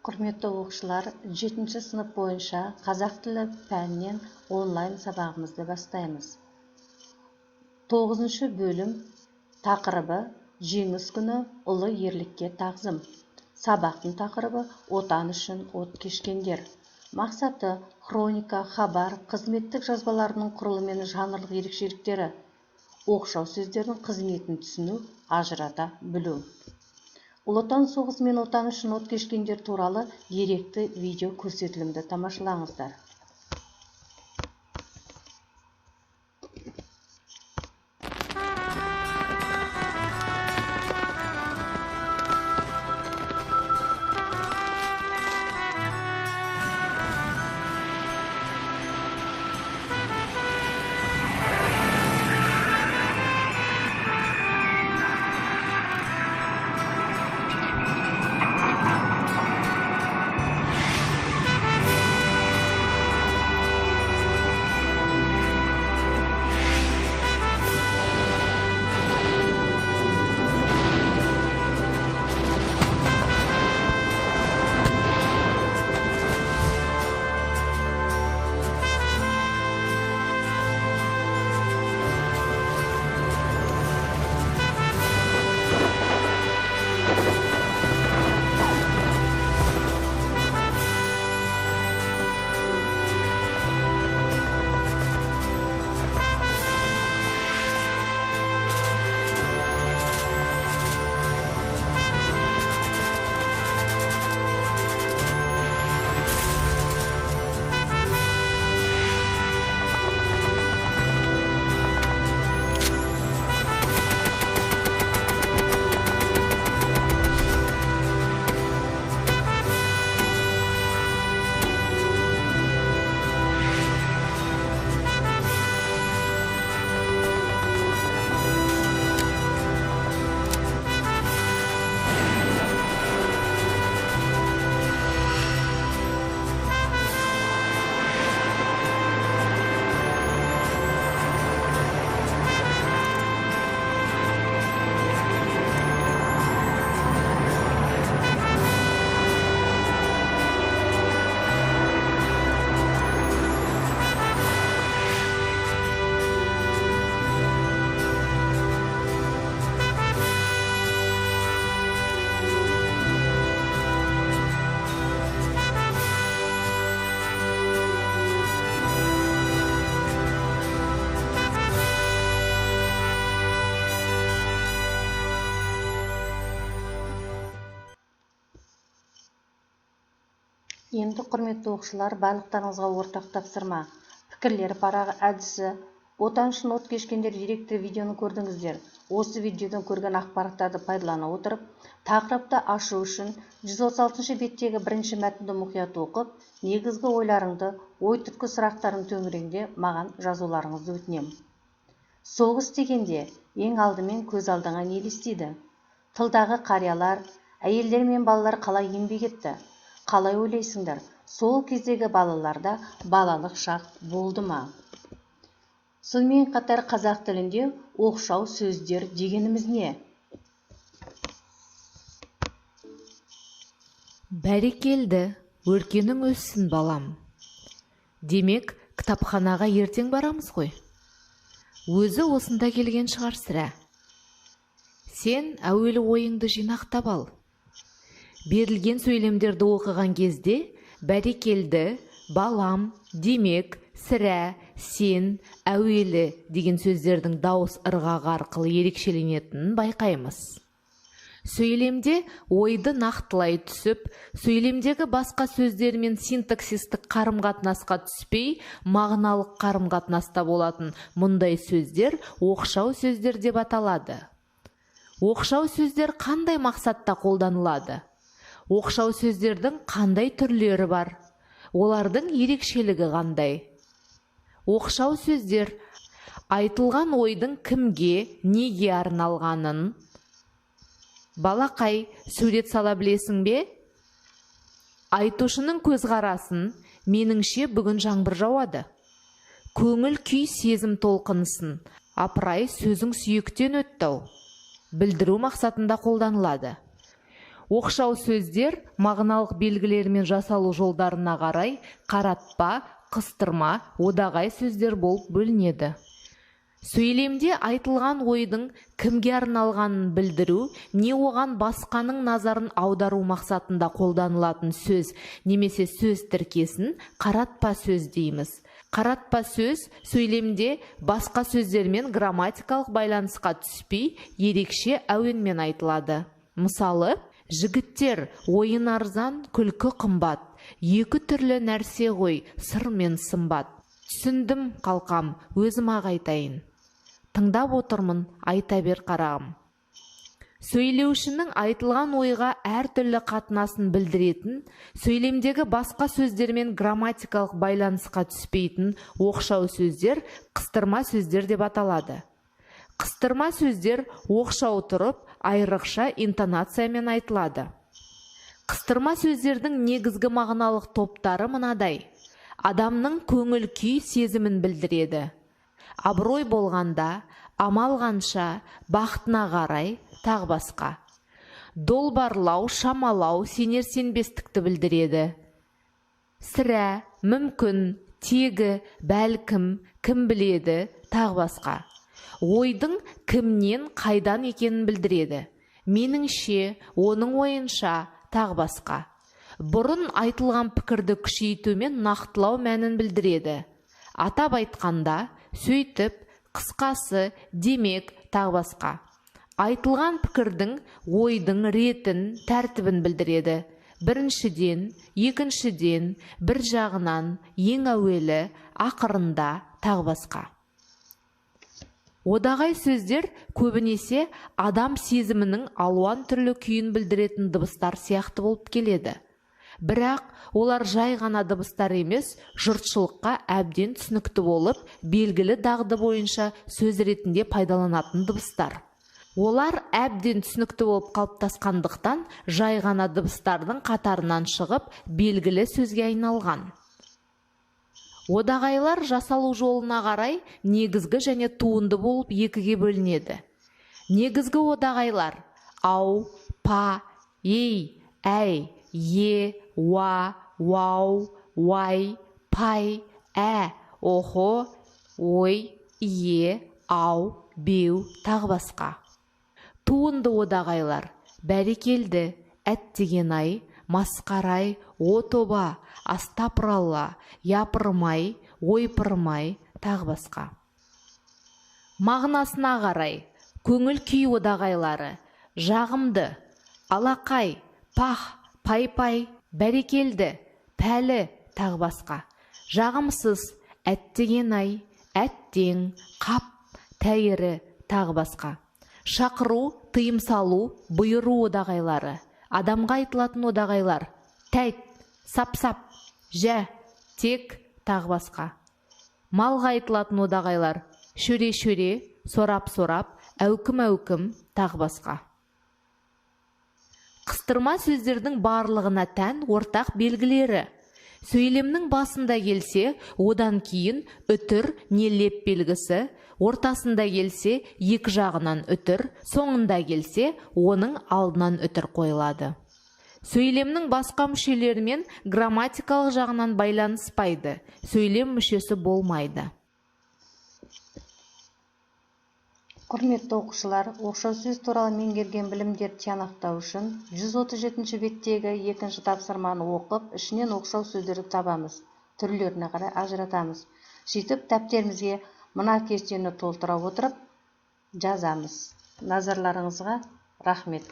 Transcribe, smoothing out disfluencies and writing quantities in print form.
Құрметті оқушылар, 7-ші сынып бойынша қазақ тілі пәнінен онлайн сабағымызды бастаймыз. 9-ші бөлім тақырыбы жеңіс күні ұлы ерлікке тағзым. Сабақтың тақырыбы отан үшін от кешкендер. Мақсаты хроника, хабар, қызметтік жазбаларының құрылымы мен жанрлық ерекшеліктері. Оқшау сөздердің қызметін түсіну, ажырата білу. Ұлы отан соғысы мен отан үшін от кешкендер туралы деректі видео көрсетілімді тамашалаңыздар. Енді құрметті оқушылар, барлықтарыңызға ортақ тапсырма. Пікірлер парағы әдісі. Отан үшін от кешкендер деректі видеоны көрдіңіздер. Осы видеодан көрген ақпараттарды пайдалана отырып, тақырыпты ашу үшін 136 беттегі бірінші мәтінді мұқият оқып, негізгі ойларыңды, ой түрткі сұрақтардың төңірегінде маған жазуларыңызды өтінем. Соғыс дегенде ең алдымен көз алдыңа не елестейді? Тылдағы қариялар, әйелдер мен балалар қалай еңбек етті? Қалай ойлайсыңдар? Сол кездегі балаларда балалық шақ болды ма? Сонымен қатар қазақ тілінде оқшау сөздер дегеніміз не? Бәрекелді, өркенің өссін балам. Демек, кітапханаға ертең барамыз ғой. Өзі осында келген шығар сірә. Сен әуелі ойыңды жинақтап ал. Берілген сөйлемдерді оқыған кезде бәрекелді, балам, демек, сірә, сен, әуелі деген сөздердің дауыс ырғағы арқылы ерекшеленетінін байқаймыз. Сөйлемде ойды нақтылай түсіп, сөйлемдегі басқа сөздермен синтаксистік қарым-қатынасқа түспей, мағыналық қарым-қатынаста болатын мұндай сөздер оқшау сөздер деп аталады. Оқшау сөздер қандай мақсатта қолданылады? Оқшау сөздердің қандай түрлері бар? Олардың ерекшелігі қандай? Оқшау сөздер айтылған ойдың кімге, неге арналғанын. Балақай, сурет сала білесің бе? Айтушының көзқарасын, меніңше бүгін жаңбыр жауады. Көңіл күй сезім толқынысын, апырай сөзің сүйектен өттау. Білдіру мақсатында қолданылады. Оқшау сөздер мағыналық белгілермен жасалу жолдарына қарай қаратпа, қыстырма, одағай сөздер болып бөлінеді. Сөйлемде айтылған ойдың кімге арналғанын білдіру, не оған басқаның назарын аудару мақсатында қолданылатын сөз немесе сөз тіркесін қаратпа сөз дейміз. Қаратпа сөз сөйлемде басқа сөздермен грамматикалық байланысқа түспей, ерекше әуенмен айтылады. Мысалы, жігіттер, ойын арзан, күлкі қымбат, екі түрлі нәрсе ғой, сыр мен сымбат. Түсіндім, қалқам, өзім-ақ айтайын. Тыңдап отырмын, айта бер қарағым. Сөйлеушінің айтылған ойға әртүрлі қатынасын білдіретін, сөйлемдегі басқа сөздермен грамматикалық байланысқа түспейтін оқшау сөздер қыстырма сөздер деп аталады. Қыстырма сөздер оқшау тұрып, айрықша интонациямен айтылады. Қыстырма сөздердің негізгі мағыналық топтары мынадай. Адамның көңіл күй сезімін білдіреді. Абырой болғанда, амал қанша, бақытына қарай, тағы басқа. Долбарлау, шамалау, сенер-сенбестікті білдіреді. Сірә, мүмкін, тегі, бәлкім, кім біледі, тағы басқа. Ойдың кімнен, қайдан екенін білдіреді. Меніңше, оның ойынша, тағы басқа. Бұрын айтылған пікірді күшейтумен нақтылау мәнін білдіреді. Атап айтқанда, сөйтіп, қысқасы, демек, тағы басқа. Айтылған пікірдің ойдың ретін, тәртібін білдіреді. Біріншіден, екіншіден, бір жағынан, ең әуелі, ақырында, тағы басқа. Одағай сөздер көбінесе адам сезімінің алуан түрлі күйін білдіретін дыбыстар сияқты болып келеді. Бірақ олар жай ғана дыбыстар емес, жұртшылыққа әбден түсінікті болып, белгілі дағды бойынша сөз ретінде пайдаланатын дыбыстар. Олар әбден түсінікті болып қалыптасқандықтан, жай ғана дыбыстардың қатарынан шығып, белгілі сөзге айналған. Одағайлар жасалу жолына қарай негізгі және туынды болып екіге бөлінеді. Негізгі одағайлар ау, па, ей, әй, е, уа, уау, уай, пай, охо, ой, ау, беу, тағы басқа. Туынды одағайлар бәрекелді, әттеген-ай, масқарай, о-тоба, астапыралла, япырмай, ойпырмай, тағы басқа. Мағынасына қарай көңіл күй одағайлары жағымды, алақай, пах, пай-пай, бәрекелді, пәлі, тағы басқа. Жағымсыз, әттеген-ай, әттең, қап, тәйірі, тағы басқа. Шақыру, тыйым салу, бұйыру одағайлары. Адамға айтылатын одағайлар. Тәйт, сап-сап, жә, тек, тағы басқа. Малға айтылатын одағайлар. Шөре-шөре, сорап-сорап, әукім-әукім, тағы басқа. Қыстырма сөздердің барлығына тән ортақ белгілері. Сөйлемнің басында келсе, одан кейін үтір не леп белгісі, ортасында келсе, екі жағынан үтір, соңында келсе, оның алдынан үтір қойылады. Сөйлемнің басқа мүшелерімен грамматикалық жағынан байланыспайды, сөйлем мүшесі болмайды. Құрметті оқушылар, оқшау сөз туралы меңгерген білімдерді тиянақтау үшін 137 беттегі екінші тапсырманы оқып, ішінен оқшау сөздерді табамыз, түрлеріне қарай ажыратамыз. Сөйтіп, дәптерімізге мына кестені толтыра отырып жазамыз. Назарларыңызға рахмет.